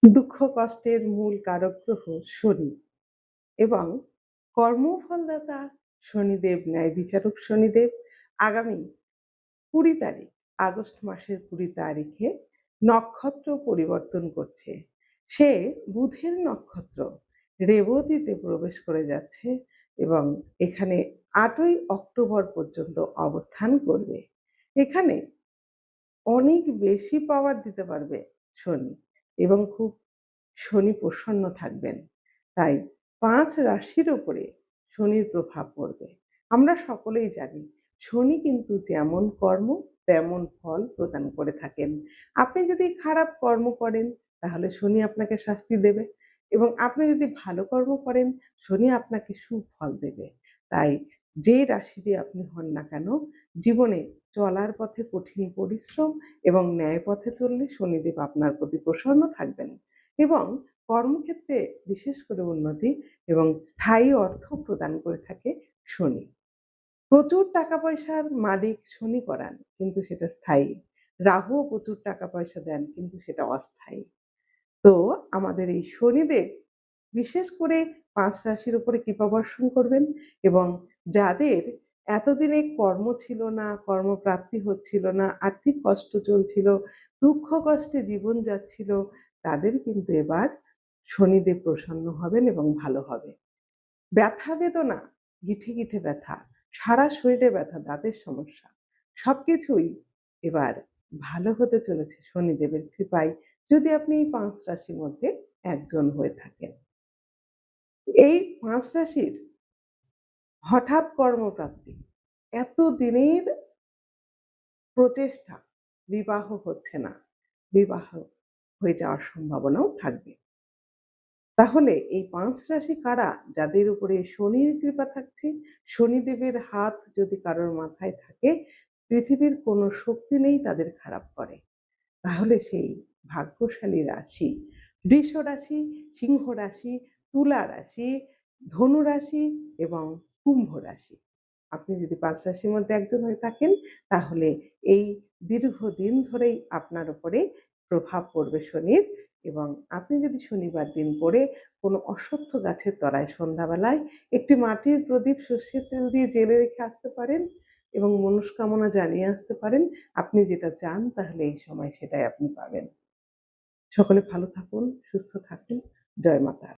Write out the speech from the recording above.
দুঃখ কষ্টের মূল কারক গ্রহ শনি এবং কর্মফলদাতা শনিদেব, ন্যায় বিচারক শনিদেব আগামী 20 তারিখ, আগস্ট মাসের 20 তারিখে নক্ষত্র পরিবর্তন করছে। সে বুধের নক্ষত্র রেবতীতে প্রবেশ করে যাচ্ছে এবং এখানে 8ই অক্টোবর পর্যন্ত অবস্থান করবে। এখানে অনেক বেশি পাওয়ার দিতে পারবে শনি এবং খুব শনি প্রসন্ন থাকবেন। তাই 5 রাশির ওপরে শনির প্রভাব পড়বে। আমরা সকলেই জানি শনি কিন্তু যেমন কর্ম তেমন ফল প্রদান করে থাকেন। আপনি যদি খারাপ কর্ম করেন তাহলে শনি আপনাকে শাস্তি দেবে এবং আপনি যদি ভালো কর্ম করেন শনি আপনাকে সুফল দেবে। তাই যে রাশিরই আপনি হন না কেন, জীবনে চলার পথে কঠিন পরিশ্রম এবং ন্যায় পথে চললে শনিদেব আপনার প্রতি প্রসন্ন থাকবেন এবং কর্মক্ষেত্রে বিশেষ করে উন্নতি এবং স্থায়ী অর্থ প্রদান করে থাকে শনি। প্রচুর টাকা পয়সার মালিক শনি করান, কিন্তু সেটা স্থায়ী। রাহুও প্রচুর টাকা পয়সা দেন, কিন্তু সেটা অস্থায়ী। তো আমাদের এই শনিদেব বিশেষ করে 5 রাশির উপরে কৃপা বর্ষণ করবেন এবং যাদের এতদিনে কর্ম ছিল না, কর্মপ্রাপ্তি হচ্ছিল না, আর্থিক কষ্ট চলছিল, দুঃখ কষ্টে জীবন যাচ্ছিল, তাদের কিন্তু এবার শনিদেব প্রসন্ন হবেন এবং ভালো হবে। ব্যথা বেদনা, গিঠে, গিঠে ব্যথা, সারা শরীরে ব্যথা, দাঁতের সমস্যা সবকিছুই এবার ভালো হতে চলেছে শনিদেবের কৃপায়, যদি আপনি এই 5 রাশির মধ্যে একজন হয়ে থাকেন। এই 5 রাশির হঠাৎ কর্মপ্রাপ্তি, এতদিনের প্রচেষ্টা, বিবাহ হচ্ছে না, বিবাহ হয়ে যাওয়ার সম্ভাবনাও থাকবে। তাহলে এই 5 রাশি কারা? যাদের উপরে শনির কৃপা থাকছে, শনিদেবের হাত যদি কারোর মাথায় থাকে, পৃথিবীর কোনো শক্তি নেই তাদের খারাপ করে। তাহলে সেই ভাগ্যশালী রাশি বৃষ রাশি, সিংহ রাশি, তুলা রাশি, ধনু রাশি এবং কুম্ভ রাশি। আপনি যদি 5 রাশির মধ্যে একজন হয়ে থাকেন, তাহলে এই দীর্ঘদিন ধরেই আপনার উপরে প্রভাব পড়বে শনির এবং আপনি যদি শনিবার দিন করে কোনো অশ্বত্থ গাছের তলায় সন্ধ্যাবেলায় একটি মাটির প্রদীপ সর্ষের তেল দিয়ে জ্বেলে রেখে আসতে পারেন এবং মনস্কামনা জানিয়ে আসতে পারেন, আপনি যেটা চান তাহলে এই সময় সেটাই আপনি পাবেন। সকলে ভালো থাকুন, সুস্থ থাকুন। জয় মাতা।